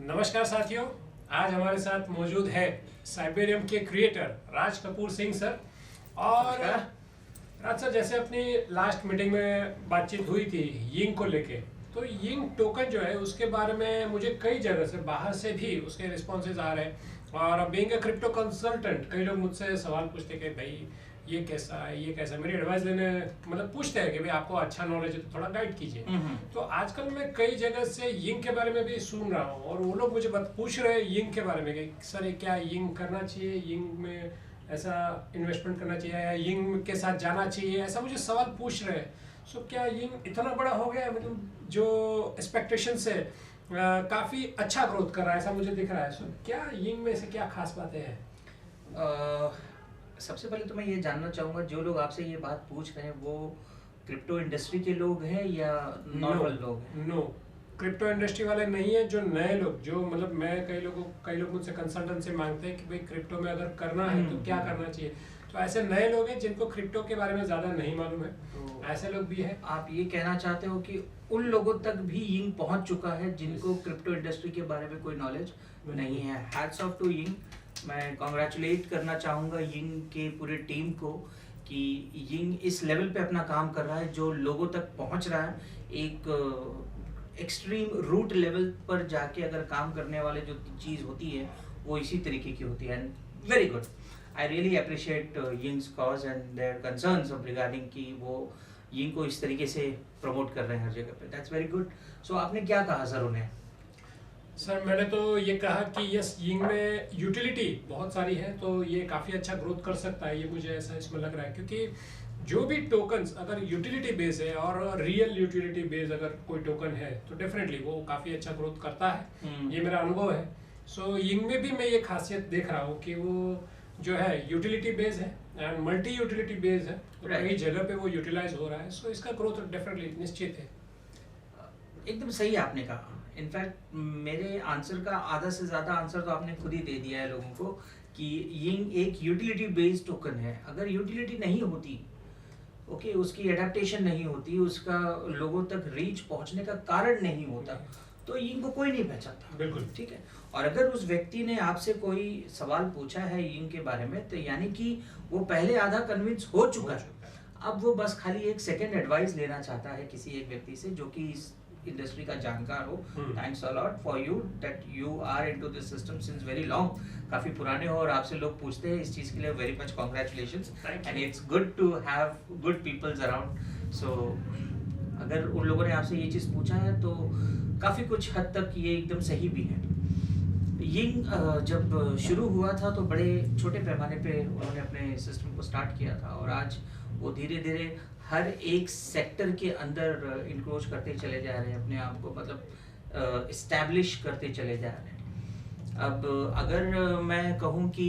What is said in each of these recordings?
नमस्कार साथियों, आज हमारे साथ मौजूद है साइबेरियम के क्रिएटर राज कपूर सिंह सर। और राज सर, जैसे अपनी लास्ट मीटिंग में बातचीत हुई थी यिंग को लेके, तो यिंग टोकन जो है उसके बारे में मुझे कई जगह से बाहर से भी उसके रिस्पॉन्सेज आ रहे हैं। और बीइंग अ क्रिप्टो कंसल्टेंट कई लोग मुझसे सवाल पूछते हैं कि भाई ये कैसा है, ये कैसा है, मेरी एडवाइस लेने मतलब पूछते हैं कि भाई आपको अच्छा नॉलेज है तो थोड़ा गाइड कीजिए। तो आजकल मैं कई जगह से यिंग के बारे में भी सुन रहा हूँ और वो लोग मुझे पूछ रहे हैं यिंग के बारे में कि सर ये क्या यिंग करना चाहिए, यिंग में ऐसा इन्वेस्टमेंट करना चाहिए या यिंग के साथ जाना चाहिए, ऐसा मुझे सवाल पूछ रहे हैं। सो क्या यिंग इतना बड़ा हो गया है, मतलब जो एक्सपेक्टेशन से काफ़ी अच्छा ग्रोथ कर रहा है ऐसा मुझे दिख रहा है। सो क्या यिंग में से क्या खास बातें हैं? सबसे पहले तो मैं ये जानना चाहूँगा, जो लोग आपसे ये बात पूछ रहे हैं वो क्रिप्टो इंडस्ट्री के लोग हैं या नॉर्मल लोग हैं? नो, क्रिप्टो इंडस्ट्री वाले नहीं है, जो नए लोग, जो मतलब मैं कई लोग मुझसे कंसल्टेंसी मांगते हैं कि भाई क्रिप्टो में अगर करना है तो क्या करना चाहिए। तो ऐसे नए लोग हैं जिनको क्रिप्टो के बारे में ज़्यादा नहीं मालूम है, तो ऐसे लोग भी हैं। आप ये कहना चाहते हो कि उन लोगों तक भी यिंग पहुंच चुका है जिनको क्रिप्टो इंडस्ट्री के बारे में कोई नॉलेज नहीं है। Hats off to Ying. मैं कॉन्ग्रेचुलेट करना चाहूँगा यिंग के पूरे टीम को कि यिंग इस लेवल पे अपना काम कर रहा है जो लोगों तक पहुंच रहा है। एक एक्सट्रीम रूट लेवल पर जाके अगर काम करने वाले जो चीज़ होती है वो इसी तरीके की होती है। And very good, I really appreciate Ying's cause and their concerns of regarding कि वो यिंग को इस तरीके से प्रमोट कर रहे हैं हर जगह पे। That's very good. सो आपने क्या कहा सर उन्हें? सर मैंने तो ये कहा कि यस, यिंग में यूटिलिटी बहुत सारी है तो ये काफ़ी अच्छा ग्रोथ कर सकता है, ये मुझे ऐसा इसमें लग रहा है। क्योंकि जो भी टोकन्स अगर यूटिलिटी बेस है और रियल यूटिलिटी बेस अगर कोई टोकन है तो डेफिनेटली वो काफ़ी अच्छा ग्रोथ करता है। ये मेरा अनुभव है। सो यिंग में भी मैं ये खासियत देख रहा हूँ कि वो जो है यूटिलिटी बेस है एंड मल्टी यूटिलिटी बेस है, तो कई जगह पे वो यूटिलाइज हो रहा है। सो इसका ग्रोथ डेफिनेटली निश्चित है। एकदम सही आपने कहा। इनफैक्ट मेरे आंसर का आधा से ज़्यादा आंसर तो आपने खुद ही दे दिया है लोगों को कि यिंग एक यूटिलिटी बेस्ड टोकन है। अगर यूटिलिटी नहीं होती, ओके, उसकी एडेप्टेशन नहीं होती, उसका लोगों तक रीच पहुंचने का कारण नहीं होता, तो यिंग को कोई नहीं पहचानता। बिल्कुल ठीक है। और अगर उस व्यक्ति ने आपसे कोई सवाल पूछा है यिंग के बारे में तो यानी कि वो पहले आधा कन्विंस हो चुका है। अब वो बस खाली एक सेकंड एडवाइस लेना चाहता है किसी एक व्यक्ति से जो कि इस इंडस्ट्री का जानकार हो। Thanks a lot for you that you are into this system since very long. काफी पुराने हो और आपसे लोग पूछते हैं इस चीज के लिए। Very much congratulations and it's good to have good peoples around. So अगर उन लोगों ने आपसे ये चीज पूछा है तो काफी कुछ हद तक ये एकदम सही भी है। यिंग जब शुरू हुआ था तो बड़े छोटे पैमाने पे उन्होंने अपने सिस्टम को स्टार्ट किया था और आज वो धीरे धीरे हर एक सेक्टर के अंदर इंक्रोच करते चले जा रहे हैं अपने आप को, मतलब इस्टेब्लिश करते चले जा रहे हैं। अब अगर मैं कहूँ कि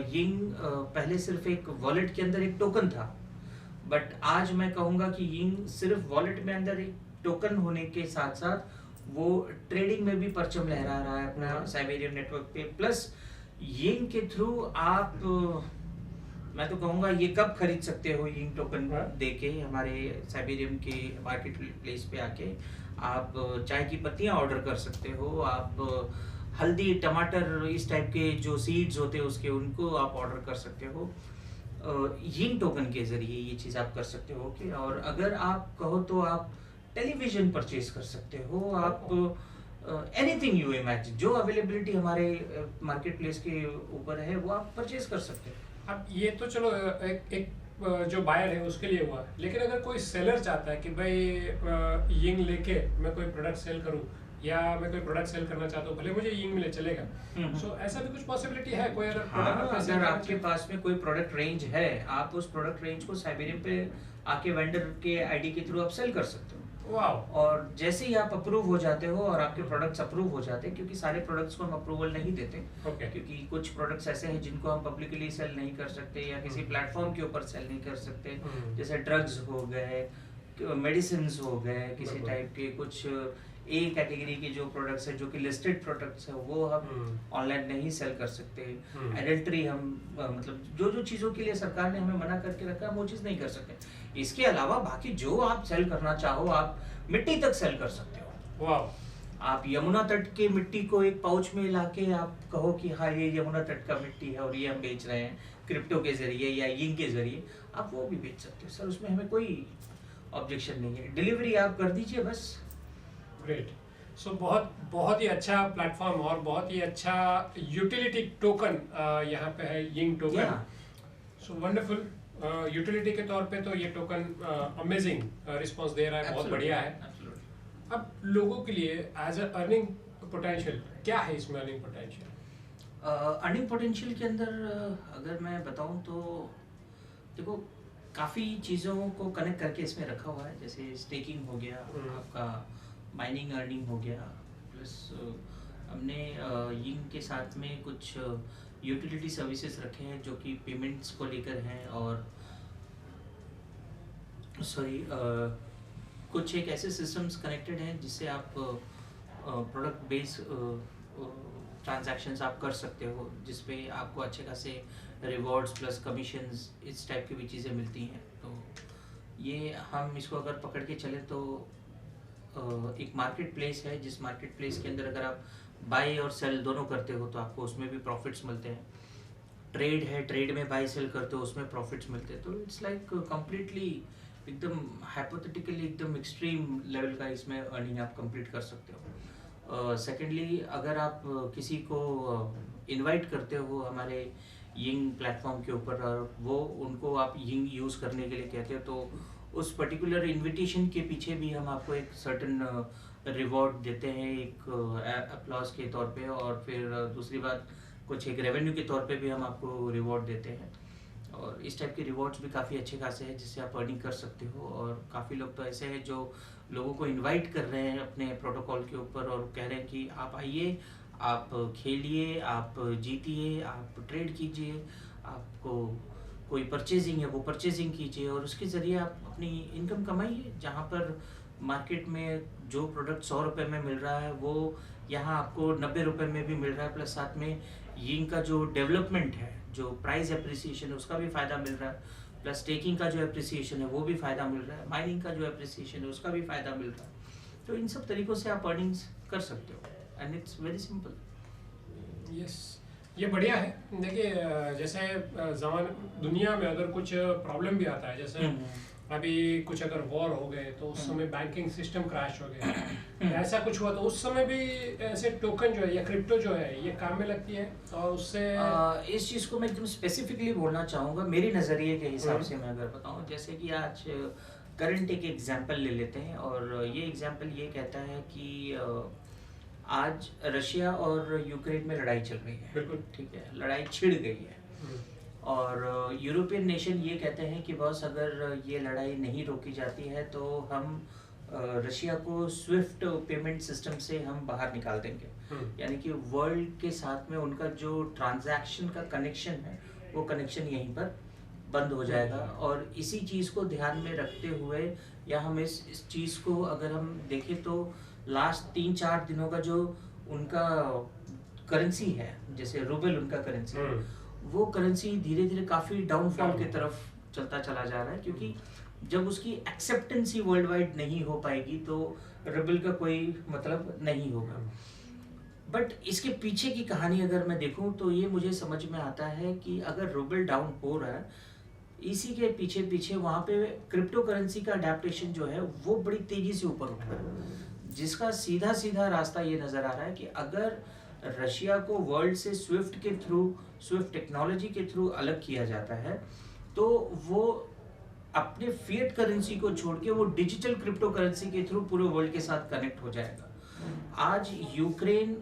यिंग पहले सिर्फ एक वॉलेट के अंदर एक टोकन था, बट आज मैं कहूँगा कि यिंग सिर्फ वॉलेट में अंदर एक टोकन होने के साथ साथ वो ट्रेडिंग में भी परचम लहरा रहा है अपना साइबेरियम नेटवर्क पे। प्लस यिंग के थ्रू आप मैं तो कहूँगा ये कब खरीद सकते हो यिंग टोकन देके हमारे साइबेरियम के मार्केट प्लेस पे आके आप चाय की पत्तियाँ ऑर्डर कर सकते हो, आप हल्दी टमाटर इस टाइप के जो सीड्स होते हैं उसके उनको आप ऑर्डर कर सकते हो यिंग टोकन के जरिए। ये चीज़ आप कर सकते हो कि और अगर आप कहो तो आप टेलीविजन परचेज कर सकते हो, आप एनीथिंग यू इमेजिन जो अवेलेबिलिटी हमारे मार्केट प्लेस के ऊपर है वो आप परचेज कर सकते हो। अब ये तो चलो एक जो बायर है उसके लिए हुआ, लेकिन अगर कोई सेलर चाहता है कि भाई यिंग लेके मैं कोई प्रोडक्ट सेल करूं या मैं कोई प्रोडक्ट सेल करना चाहता हूँ, भले मुझे यिंग मिले चलेगा। सो ऐसा भी कुछ पॉसिबिलिटी है कोई अगर अगर आपके पास में कोई प्रोडक्ट रेंज है आप उस प्रोडक्ट रेंज को साइबेरियम पे आके वेंडर के आईडी के थ्रू आप सेल कर सकते हो। और जैसे ही आप अप्रूव हो जाते हो और आपके प्रोडक्ट्स अप्रूव हो जाते हैं, क्योंकि सारे प्रोडक्ट्स को हम अप्रूवल नहीं देते, क्योंकि कुछ प्रोडक्ट्स ऐसे हैं जिनको हम पब्लिकली सेल नहीं कर सकते या किसी प्लेटफॉर्म के ऊपर सेल नहीं कर सकते, जैसे ड्रग्स हो गए, मेडिसिन हो गए, किसी टाइप के कुछ ए कैटेगरी के जो प्रोडक्ट्स है जो कि लिस्टेड प्रोडक्ट्स है वो हम ऑनलाइन नहीं सेल कर सकते। एडल्ट्री हम मतलब जो जो चीज़ों के लिए सरकार ने हमें मना करके रखा है वो चीज़ नहीं कर सकते। इसके अलावा बाकी जो आप सेल करना चाहो आप मिट्टी तक सेल कर सकते हो। वाह, आप यमुना तट के मिट्टी को एक पाउच में लाके आप कहो कि हाँ ये यमुना तट का मिट्टी है और ये हम बेच रहे हैं क्रिप्टो के जरिए या यिंग के जरिए, आप वो भी बेच सकते हो सर, उसमें हमें कोई ऑब्जेक्शन नहीं है। डिलीवरी आप कर दीजिए बस। ग्रेट। सो बहुत बहुत ही अच्छा प्लेटफॉर्म और बहुत ही अच्छा यूटिलिटी टोकन यहाँ पे है, Ying token. So wonderful. Utility के तौर पे तो ये टोकन अमेजिंग रिस्पॉन्स दे रहा है, बहुत बढ़िया है। अब लोगों के लिए एज अ अर्निंग पोटेंशियल क्या है इसमें अर्निंग पोटेंशियल? अर्निंग पोटेंशियल के अंदर अगर मैं बताऊं तो देखो काफ़ी चीज़ों को कनेक्ट करके इसमें रखा हुआ है, जैसे स्टेकिंग हो गया, आपका माइनिंग अर्निंग हो गया, प्लस हमने यिंग के साथ में कुछ यूटिलिटी सर्विसेज रखे हैं जो कि पेमेंट्स को लेकर हैं, और सॉरी कुछ एक ऐसे सिस्टम्स कनेक्टेड हैं जिससे आप प्रोडक्ट बेस ट्रांजैक्शंस आप कर सकते हो, जिसपे आपको अच्छे खासे रिवॉर्ड्स प्लस कमीशंस इस टाइप की भी चीज़ें मिलती हैं। तो ये हम इसको अगर पकड़ के चले तो एक मार्केट प्लेस है, जिस मार्केट प्लेस के अंदर अगर आप बाई और सेल दोनों करते हो तो आपको उसमें भी प्रॉफिट्स मिलते हैं। ट्रेड है, ट्रेड में बाई सेल करते हो उसमें प्रॉफिट्स मिलते हैं। तो इट्स लाइक कम्प्लीटली एकदम हाइपोथेटिकली एकदम एक्सट्रीम लेवल का इसमें अर्निंग आप कंप्लीट कर सकते हो। सेकेंडली अगर आप किसी को इनवाइट करते हो हमारे यिंग प्लेटफॉर्म के ऊपर और वो उनको आप यिंग यूज़ करने के लिए कहते हो, तो उस पर्टिकुलर इनविटेशन के पीछे भी हम आपको एक सर्टन रिवॉर्ड देते हैं, एक अप्लॉज के तौर पे, और फिर दूसरी बात कुछ एक रेवेन्यू के तौर पे भी हम आपको रिवॉर्ड देते हैं। और इस टाइप के रिवॉर्ड्स भी काफ़ी अच्छे खासे हैं जिससे आप अर्निंग कर सकते हो। और काफ़ी लोग तो ऐसे हैं जो लोगों को इनवाइट कर रहे हैं अपने प्रोटोकॉल के ऊपर और कह रहे हैं कि आप आइए, आप खेलिए, आप जीतिए, आप ट्रेड कीजिए, आपको कोई परचेजिंग है वो परचेजिंग कीजिए और उसके ज़रिए आप अपनी इनकम कमाइए। जहाँ पर मार्केट में जो प्रोडक्ट 100 रुपये में मिल रहा है वो यहाँ आपको 90 रुपये में भी मिल रहा है, प्लस साथ में यिंग का जो डेवलपमेंट है, जो प्राइस एप्रिसिएशन है उसका भी फ़ायदा मिल रहा है, प्लस स्टेकिंग का जो एप्रिसिएशन है वो भी फ़ायदा मिल रहा है, माइनिंग का जो एप्रिसिएशन है उसका भी फ़ायदा मिल रहा है। तो इन सब तरीक़ों से आप अर्निंग्स कर सकते हो and it's very simple. Yes, ये बढ़िया है। देखिए जैसे दुनिया में अगर कुछ प्रॉब्लम भी आता है, जैसे अभी कुछ अगर वॉर हो गए तो उस समय बैंकिंग सिस्टम क्रैश हो गया, ऐसा कुछ हुआ तो उस समय भी ऐसे टोकन जो है या क्रिप्टो जो है ये काम में लगती है। और उससे इस चीज़ को मैं एकदम स्पेसिफिकली बोलना चाहूँगा मेरी नज़रिए के हिसाब से। मैं अगर बताऊँ, जैसे कि आज करंट एक एग्जांपल ले लेते हैं, और ये एग्जांपल ये कहता है कि आज रशिया और यूक्रेन में लड़ाई चल रही है, बिल्कुल ठीक है, लड़ाई छिड़ गई है, और यूरोपियन नेशन ये कहते हैं कि बस अगर ये लड़ाई नहीं रोकी जाती है तो हम रशिया को स्विफ्ट पेमेंट सिस्टम से हम बाहर निकाल देंगे। यानी कि वर्ल्ड के साथ में उनका जो ट्रांजैक्शन का कनेक्शन है वो कनेक्शन यहीं पर बंद हो जाएगा। और इसी चीज़ को ध्यान में रखते हुए, या हम इस चीज़ को अगर हम देखें तो लास्ट 3-4 दिनों का जो उनका करेंसी है, जैसे रूबल उनका करेंसी है, वो करेंसी धीरे धीरे काफ़ी डाउनफॉल की तरफ चलता चला जा रहा है, क्योंकि जब उसकी एक्सेप्टेंस ही वर्ल्ड वाइड नहीं हो पाएगी तो रूबल का कोई मतलब नहीं होगा। बट इसके पीछे की कहानी अगर मैं देखूं तो ये मुझे समझ में आता है कि अगर रूबल डाउन हो रहा है, इसी के पीछे पीछे वहाँ पे क्रिप्टो करेंसी का अडेप्टेशन जो है वो बड़ी तेज़ी से ऊपर उठ रहा है, जिसका सीधा सीधा रास्ता ये नज़र आ रहा है कि अगर रशिया को वर्ल्ड से स्विफ्ट के थ्रू, स्विफ्ट टेक्नोलॉजी के थ्रू अलग किया जाता है तो वो अपने फिएट करेंसी को छोड़ के वो डिजिटल क्रिप्टो करेंसी के थ्रू पूरे वर्ल्ड के साथ कनेक्ट हो जाएगा। आज यूक्रेन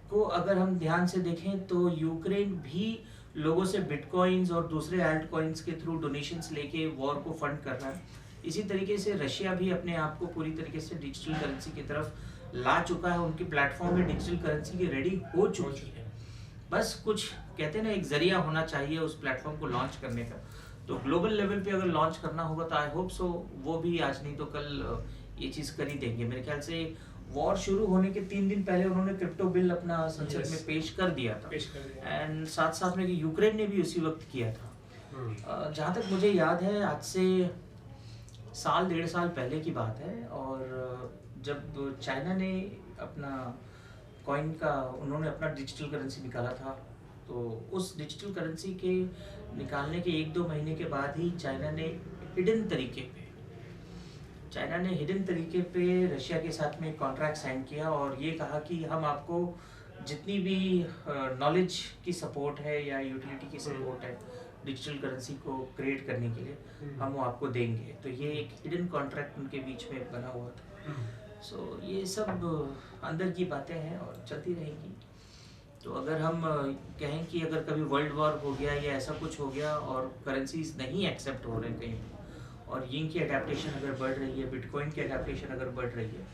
को अगर हम ध्यान से देखें तो यूक्रेन भी लोगों से बिटकॉइंस और दूसरे एल्ट कॉइन्स के थ्रू डोनेशंस लेके वॉर को फंड कर रहा है। इसी तरीके से रशिया भी अपने आप को पूरी तरीके से डिजिटल करेंसी की तरफ ला चुका है, उनकी प्लेटफॉर्म में डिजिटल करेंसी की रेडी हो चुकी है। बस कुछ कहते हैं ना, एक जरिया होना चाहिए उस प्लेटफॉर्म को लॉन्च करने का। तो ग्लोबल लेवल पे अगर लॉन्च करना होगा तो आई होप सो वो भी आज नहीं तो कल ये चीज़ कर ही देंगे। मेरे ख्याल से वॉर शुरू होने के 3 दिन पहले उन्होंने क्रिप्टो बिल अपना संसद में पेश कर दिया था, एंड साथ साथ में यूक्रेन ने भी उसी वक्त किया था। जहाँ तक मुझे याद है आज से 1.5 साल पहले की बात है, और जब चाइना ने अपना कॉइन का उन्होंने अपना डिजिटल करेंसी निकाला था। तो उस डिजिटल करेंसी के निकालने के 1-2 महीने के बाद ही चाइना ने हिडन तरीके पे रशिया के साथ में एक कॉन्ट्रैक्ट साइन किया और ये कहा कि हम आपको जितनी भी नॉलेज की सपोर्ट है या यूटिलिटी की सपोर्ट है डिजिटल करेंसी को क्रिएट करने के लिए हम वो आपको देंगे। तो ये एक हिडन कॉन्ट्रैक्ट उनके बीच में बना हुआ था। सो ये सब अंदर की बातें हैं और चलती रहेगी। तो अगर हम कहें कि अगर कभी वर्ल्ड वॉर हो गया या ऐसा कुछ हो गया और करेंसीज नहीं एक्सेप्ट हो रहे कहीं और यिंग की अडेप्टेशन अगर बढ़ रही है, बिटकॉइन की अडेप्टेशन अगर बढ़ रही है,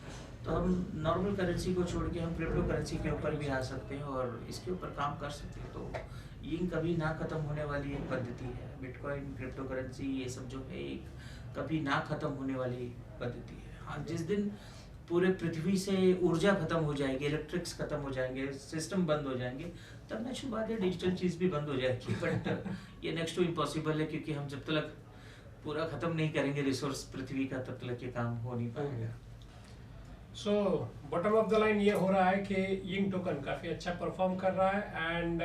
तो हम नॉर्मल करेंसी को छोड़ के हम क्रिप्टो करेंसी के ऊपर भी आ सकते हैं और इसके ऊपर काम कर सकते हैं। तो यिंग कभी ना खत्म होने वाली एक पद्धति है। बिटकॉइन, क्रिप्टो करेंसी ये सब जो है एक कभी ना खत्म होने वाली पद्धति है। हाँ, जिस दिन पूरे पृथ्वी से ऊर्जा खत्म हो जाएगी, इलेक्ट्रिक्स खत्म हो जाएंगे, सिस्टम बंद हो जाएंगे, तब नेक्स्ट बात है डिजिटल चीज़ भी बंद हो जाएगी। बट ये नेक्स्ट टू इम्पॉसिबल है, क्योंकि हम जब तक पूरा खत्म नहीं करेंगे रिसोर्स पृथ्वी का, तब तक ये काम हो नहीं पाएगा। So bottom of the line ये हो रहा है कि यिंग टोकन काफ़ी अच्छा परफॉर्म कर रहा है एंड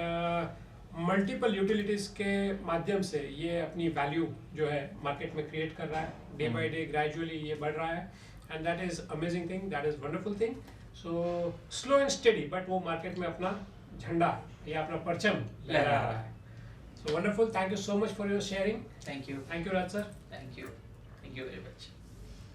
मल्टीपल यूटिलिटीज़ के माध्यम से ये अपनी वैल्यू जो है मार्केट में क्रिएट कर रहा है। डे बाय डे ग्रेजुअली ये बढ़ रहा है and that is amazing thing, that is wonderful thing. So slow and steady but वो मार्केट में अपना झंडा या अपना परचम लहरा रहा है। So wonderful, thank you so much for your sharing. Thank you Raj sir. Thank you very much.